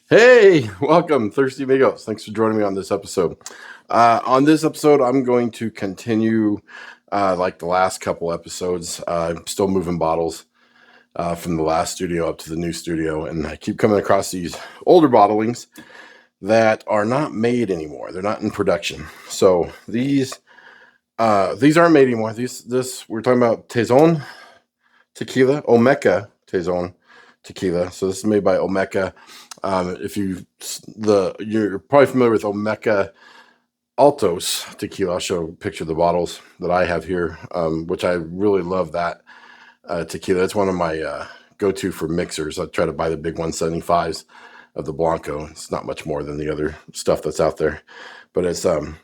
Hey, welcome, Thirsty Amigos. Thanks for joining me on this episode. On this episode, I'm going to continue like the last couple episodes. I'm still moving bottles from the last studio up to the new studio, and I keep coming across these older bottlings that are not made anymore. They're not in production. So these aren't made anymore. This we're talking about Tezón Tequila, Olmeca Tezón Tequila. So this is made by Olmeca. If you're probably familiar with Olmeca Altos tequila. I'll show a picture of the bottles that I have here, which I really love that tequila. It's one of my go-to for mixers. I try to buy the big 175s of the Blanco. It's not much more than the other stuff that's out there, but it's a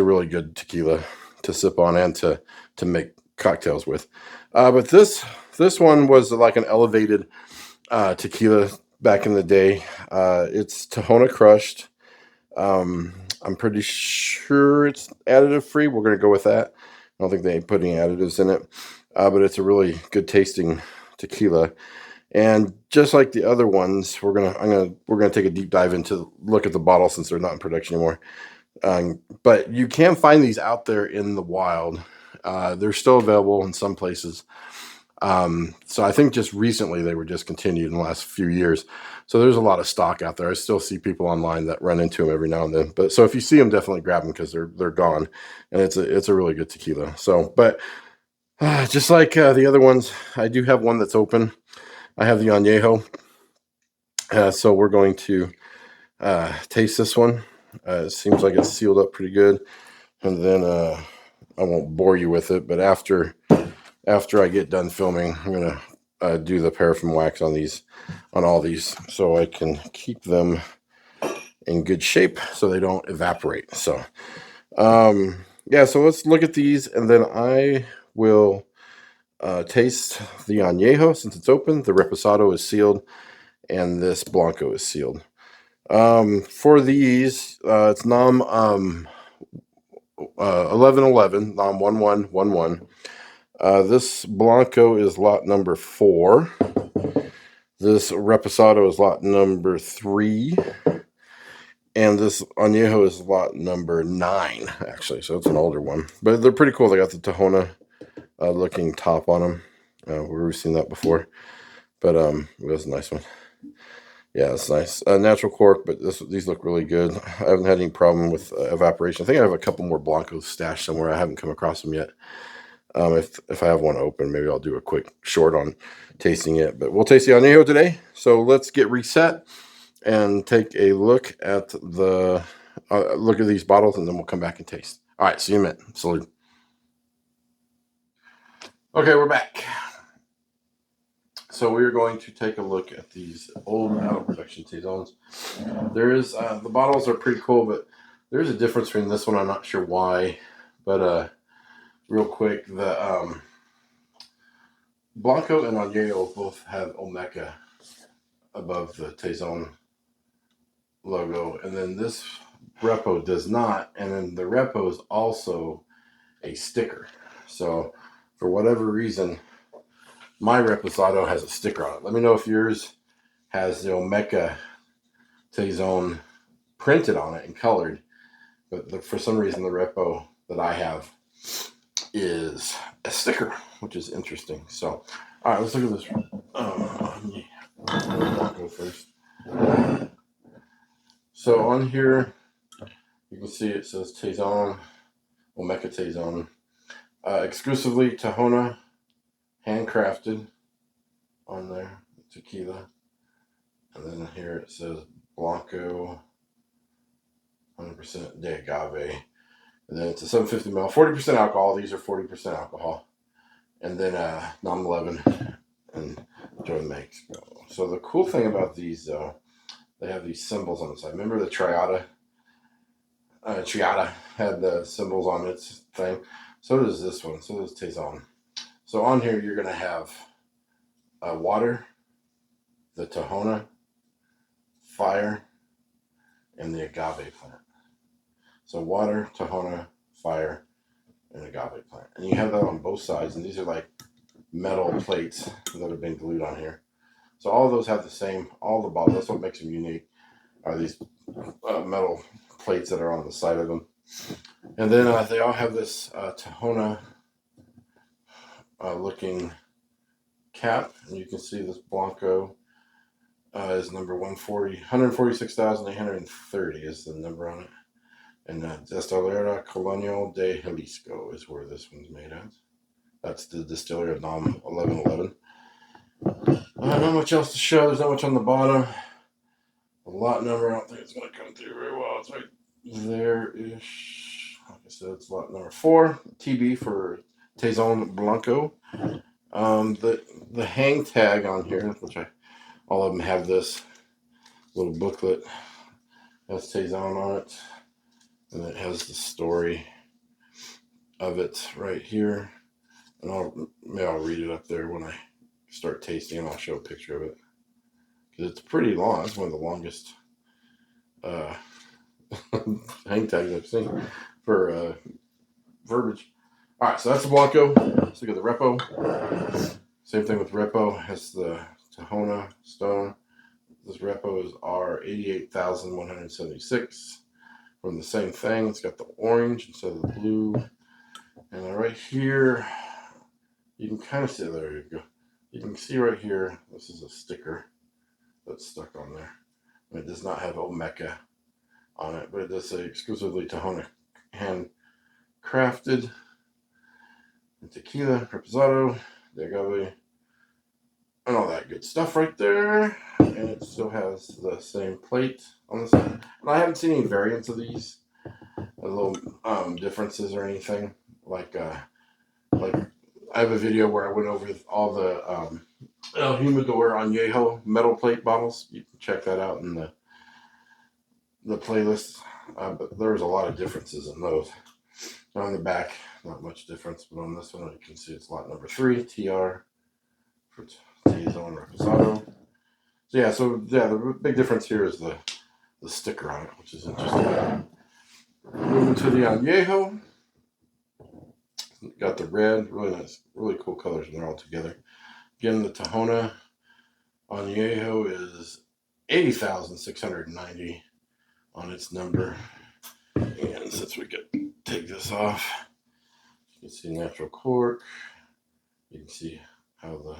really good tequila to sip on and to make cocktails with. But this one was like an elevated tequila back in the day. It's Tahona crushed. I'm pretty sure it's additive free. We're going to go with that. I don't think they put any additives in it, but it's a really good tasting tequila. And just like the other ones, we're gonna take a deep dive into look at the bottle since they're not in production anymore. But you can find these out there in the wild. They're still available in some places. So I think just recently they were discontinued in the last few years. So there's a lot of stock out there. I still see people online that run into them every now and then. But so if you see them, definitely grab them because they're gone, and it's a really good tequila. So, but just like the other ones, I do have one that's open. I have the Anejo. So we're going to taste this one. It seems like it's sealed up pretty good, and then I won't bore you with it. But after I get done filming, I'm gonna do the paraffin wax on all these, so I can keep them in good shape so they don't evaporate. So, yeah. So let's look at these, and then I will taste the Añejo since it's open. The Reposado is sealed, and this Blanco is sealed. For these, it's NOM 1111, NOM 1111. This Blanco is lot number 4. This Reposado is lot number 3. And this Añejo is lot number 9, actually. So it's an older one. But they're pretty cool. They got the Tahona looking top on them. We've seen that before. But it was a nice one. Yeah, it's nice. Natural cork, but these look really good. I haven't had any problem with evaporation. I think I have a couple more Blancos stashed somewhere. I haven't come across them yet. If I have one open, maybe I'll do a quick short on tasting it. But we'll taste the Añejo today. So let's get reset and take a look at these bottles, and then we'll come back and taste. All right, see you in a minute. Salute. Okay, we're back. So we are going to take a look at these old out of production Tezons. There is the bottles are pretty cool, but there's a difference between this one. I'm not sure why, but real quick, the Blanco and Añejo both have Olmeca above the Tezon logo, and then this Repo does not, and then the Repo is also a sticker. So for whatever reason, my Reposado has a sticker on it. Let me know if yours has the Olmeca Tezon printed on it and colored, but for some reason the Repo that I have is a sticker, which is interesting. So, all right, let's look at this. I'll go first. So on here, you can see it says Tezon, Olmeca Tezon, exclusively Tahona, handcrafted on there, tequila. And then here it says Blanco, 100% de agave. And then it's a 750 ml, 40% alcohol. These are 40% alcohol. And then NOM 11 and enjoy the makes. So the cool thing about these, though, they have these symbols on the side. Remember the Triada? Triada had the symbols on its thing. So does this one. So does Tezon. So on here, you're going to have water, the Tahona, fire, and the agave plant. So water, Tahona, fire, and agave plant. And you have that on both sides. And these are like metal plates that have been glued on here. So all of those have the same, all the bottles. That's what makes them unique. are these metal plates that are on the side of them. And then they all have this Tahona looking cap, and you can see this Blanco is number 146,830 is the number on it. And Destilera Colonial de Jalisco is where this one's made at. That's the distillery of NOM 1111. Not much else to show. There's not much on the bottom. The lot number, I don't think it's going to come through very well. It's right there-ish. Like I said, it's lot number 4. TB for Tezón Blanco. The hang tag on here, which all of them have this little booklet. Has Tezón on it. And it has the story of it right here. And maybe I'll read it up there when I start tasting, and I'll show a picture of it. Because it's pretty long. It's one of the longest hang tags I've seen for verbiage. All right, so that's the Blanco. Let's look at the Repo. Same thing with Repo. It has the Tahona stone. This Repo is R88,176. From the same thing. It's got the orange instead of the blue. And right here, you can kind of see, there you go. You can see right here, this is a sticker that's stuck on there. And it does not have Omeka on it, but it does say exclusively Tahona handcrafted. Tequila, Reposado, de Agave, and all that good stuff right there. And it still has the same plate on the side. And I haven't seen any variants of these, little differences or anything. Like I have a video where I went over all the El Humidor Anejo metal plate bottles. You can check that out in the playlist. But there's a lot of differences in those. On the back, not much difference, but on this one, you can see it's lot number 3, TR for Tezón Reposado. So the big difference here is the sticker on it, which is interesting. Moving to the Anejo. Got the red, really nice, really cool colors, and they're all together. Again, the Tahona Anejo is 80,690 on its number. And since we could take this off, you can see natural cork. You can see how the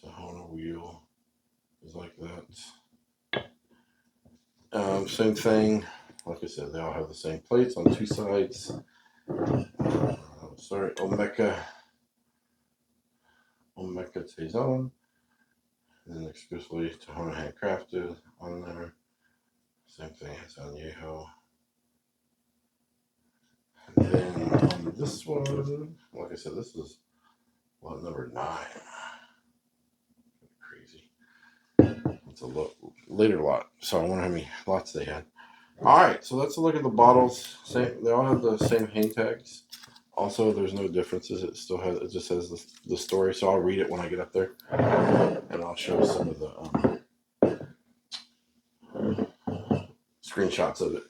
Tahona wheel is like that. Same thing. Like I said, they all have the same plates on 2 sides. Omeka Tezón. And then exclusively Tahona handcrafted on there. Same thing as Anejo. And then on this one, like I said, this is lot number 9. Crazy. It's a later lot, so I wonder how many lots they had. All right, so let's look at the bottles. They all have the same hang tags. Also, there's no differences. It just says the story. So I'll read it when I get up there, and I'll show some of the screenshots of it.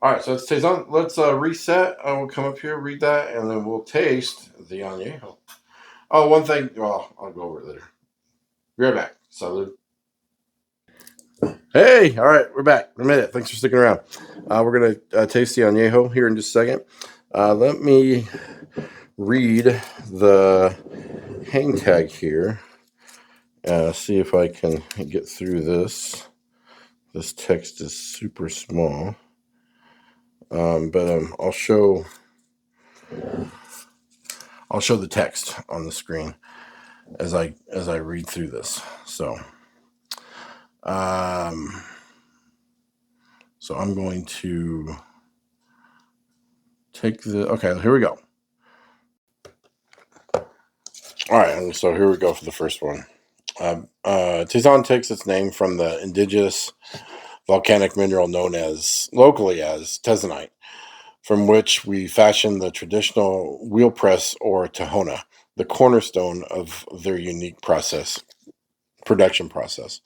All right, so it's Tezón. Let's reset. I will come up here, read that, and then we'll taste the Anejo. Oh, one thing. Well, I'll go over it later. Be right back. Salud. Hey, all right, we're back in a minute. Thanks for sticking around. We're going to taste the Anejo here in just a second. Let me read the hang tag here. See if I can get through this. This text is super small. But I'll show the text on the screen as I read through this. So I'm going to take okay, here we go. All right, so here we go for the first one. Tezón takes its name from the indigenous volcanic mineral known locally as Tezonite, from which we fashion the traditional wheel press or Tahona, the cornerstone of their unique production process.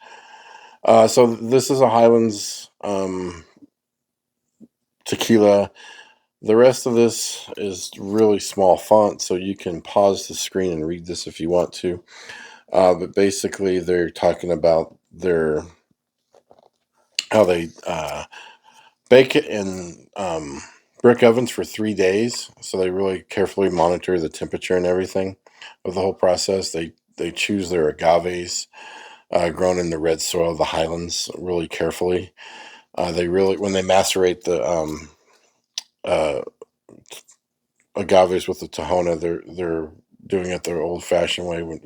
So this is a Highlands tequila. The rest of this is really small font, so you can pause the screen and read this if you want to. But basically, they're talking about their how they bake it in brick ovens for 3 days. So they really carefully monitor the temperature and everything of the whole process. They choose their agaves grown in the red soil of the highlands really carefully. They really, when they macerate the uh, agaves with the tahona, they're doing it their old fashioned way,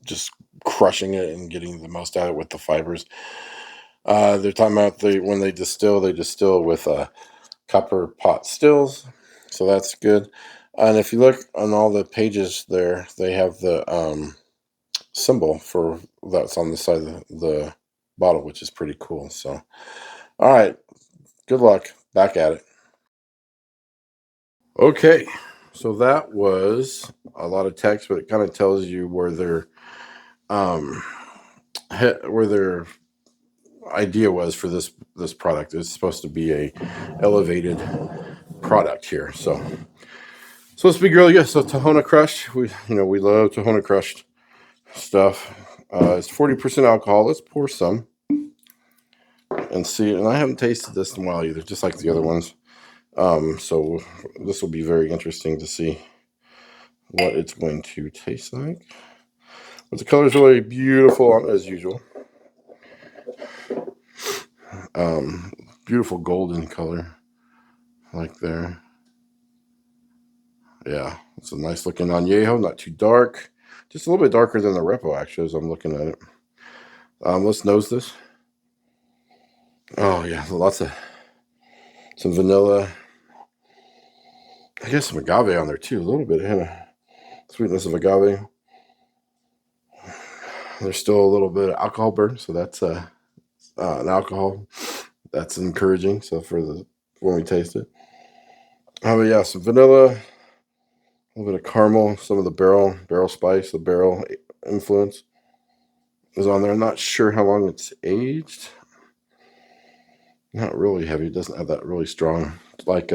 just crushing it and getting the most out of it with the fibers. They're talking about when they distill with copper pot stills, so that's good. And if you look on all the pages there, they have the symbol for that's on the side of the bottle, which is pretty cool. So, all right, good luck. Back at it. Okay, so that was a lot of text, but it kind of tells you where um where their idea was for this product. It's supposed to be a elevated product here. So supposed to be really good. So Tahona Crushed, we love Tahona Crushed stuff. It's 40% alcohol. Let's pour some and see. And I haven't tasted this in a while either, just like the other ones. So this will be very interesting to see what it's going to taste like. But the color is really beautiful as usual. Beautiful golden color, like there. Yeah, it's a nice looking añejo, not too dark. Just a little bit darker than the Repo, actually, as I'm looking at it. Let's nose this. Oh, yeah, some vanilla. I guess some agave on there, too. A little bit of sweetness of agave. There's still a little bit of alcohol burn, so that's an alcohol. That's encouraging, so when we taste it. Oh, yeah, some vanilla, a little bit of caramel, some of the barrel spice, the barrel influence is on there. I'm not sure how long it's aged. Not really heavy. It doesn't have that really strong. Like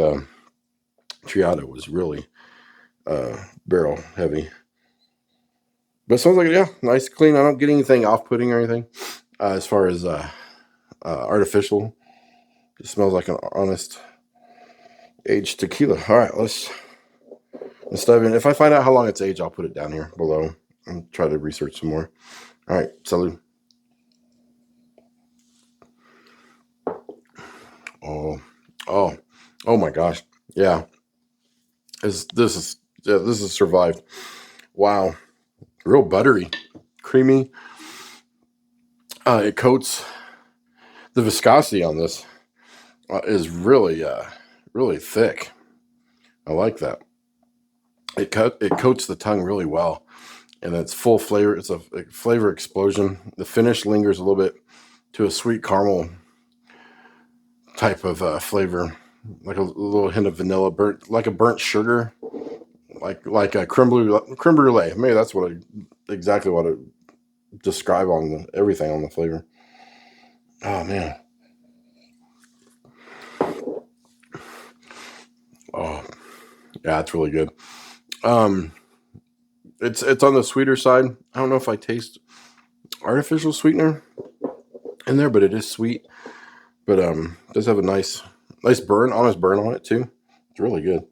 Triada was really barrel heavy. But it sounds like, yeah, nice, clean. I don't get anything off-putting or anything as far as artificial. It smells like an honest aged tequila. All right, let's dive in. If I find out how long it's aged, I'll put it down here below and try to research some more. All right, salud. Oh my gosh. Yeah. This has survived. Wow. Real buttery, creamy. It coats the viscosity on this is really thick. I like that. It coats the tongue really well, and it's full flavor. It's a flavor explosion. The finish lingers a little bit to a sweet caramel type of flavor, like a little hint of vanilla, like a burnt sugar, like a creme brulee. Maybe that's exactly what I describe on everything on the flavor. Oh man. Oh yeah, it's really good. It's on the sweeter side. I don't know if I taste artificial sweetener in there, but it is sweet. But it does have a nice burn, honest burn on it too. It's really good.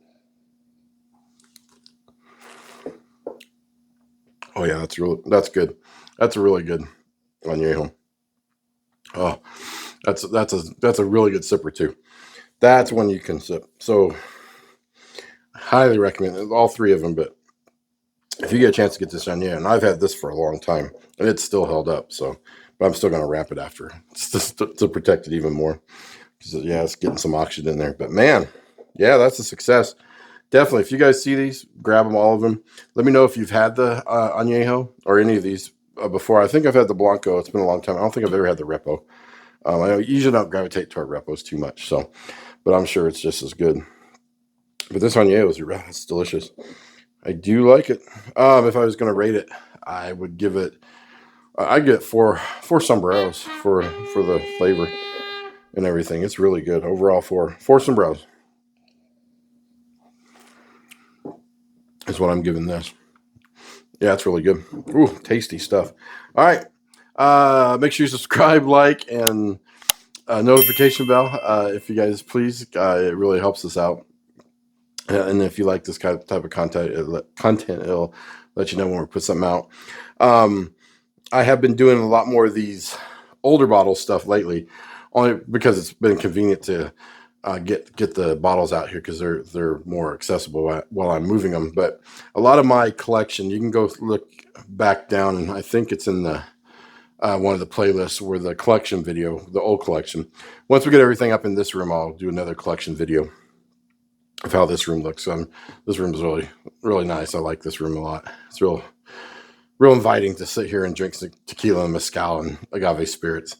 Oh yeah, that's good. That's a really good añejo. Oh, that's a really good sipper too. That's one you can sip. So highly recommend all three of them. But if you get a chance to get this añejo, and I've had this for a long time, and it's still held up. So, but I'm still gonna wrap it after just to protect it even more. Because yeah, it's getting some oxygen in there. But man, yeah, that's a success. Definitely. If you guys see these, grab them, all of them. Let me know if you've had the añejo or any of these before. I think I've had the Blanco. It's been a long time. I don't think I've ever had the Repo. I usually don't gravitate toward Repos too much, so, but I'm sure it's just as good. But this añejo it's delicious. I do like it. If I was going to rate it, I would give it. I'd get four sombreros for the flavor and everything. It's really good overall. Four sombreros is what I'm giving this. Yeah, it's really good. Ooh, tasty stuff. All right. Make sure you subscribe, like, and notification bell if you guys please. It really helps us out. And if you like this kind of type of content, it'll let you know when we put something out. I have been doing a lot more of these older bottle stuff lately, only because it's been convenient to get the bottles out here because they're more accessible while I'm moving them. But a lot of my collection, you can go look back down, and I think it's in the one of the playlists where the collection video, the old collection. Once we get everything up in this room, I'll do another collection video of how this room looks. This room is really nice. I like this room a lot. It's real inviting to sit here and drink tequila and mezcal and agave spirits.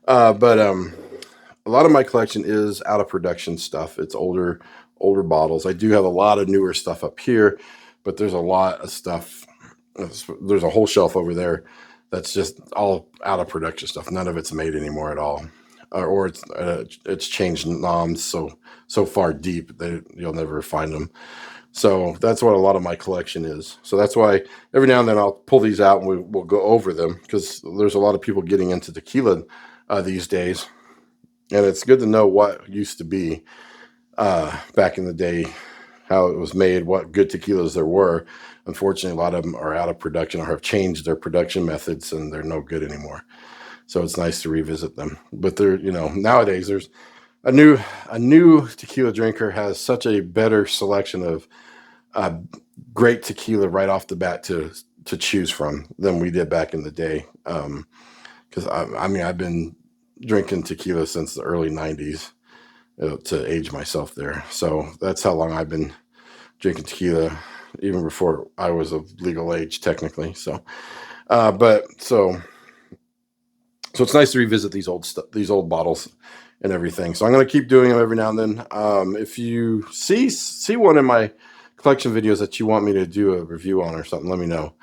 But a lot of my collection is out of production stuff. It's older bottles. I do have a lot of newer stuff up here, but there's a lot of stuff. There's a whole shelf over there that's just all out of production stuff. None of it's made anymore at all, or it's changed noms so far deep that you'll never find them. So that's what a lot of my collection is. So that's why every now and then I'll pull these out and we'll go over them, because there's a lot of people getting into tequila these days. And it's good to know what used to be back in the day, how it was made, what good tequilas there were. Unfortunately, a lot of them are out of production or have changed their production methods and they're no good anymore. So it's nice to revisit them. But nowadays there's a new tequila drinker has such a better selection of great tequila right off the bat to choose from than we did back in the day. Because I've been drinking tequila since the early 90s to age myself there. So that's how long I've been drinking tequila, even before I was of legal age technically. So so it's nice to revisit these old bottles and everything. So I'm going to keep doing them every now and then. If you see one in my collection videos that you want me to do a review on or something, let me know,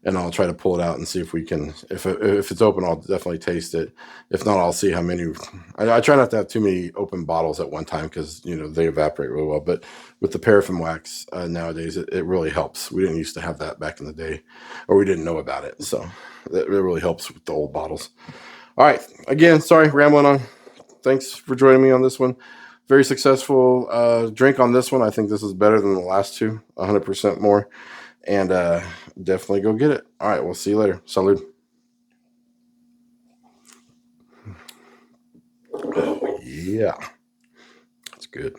and I'll try to pull it out and see if we can. If it's open, I'll definitely taste it. If not, I'll see how many. I try not to have too many open bottles at one time because they evaporate really well. But with the paraffin wax nowadays, it really helps. We didn't used to have that back in the day, or we didn't know about it. So it really helps with the old bottles. All right. Again, sorry, rambling on. Thanks for joining me on this one. Very successful drink on this one. I think this is better than the last two, 100% more. And definitely go get it. All right, we'll see you later. Salud. Oh, yeah. That's good.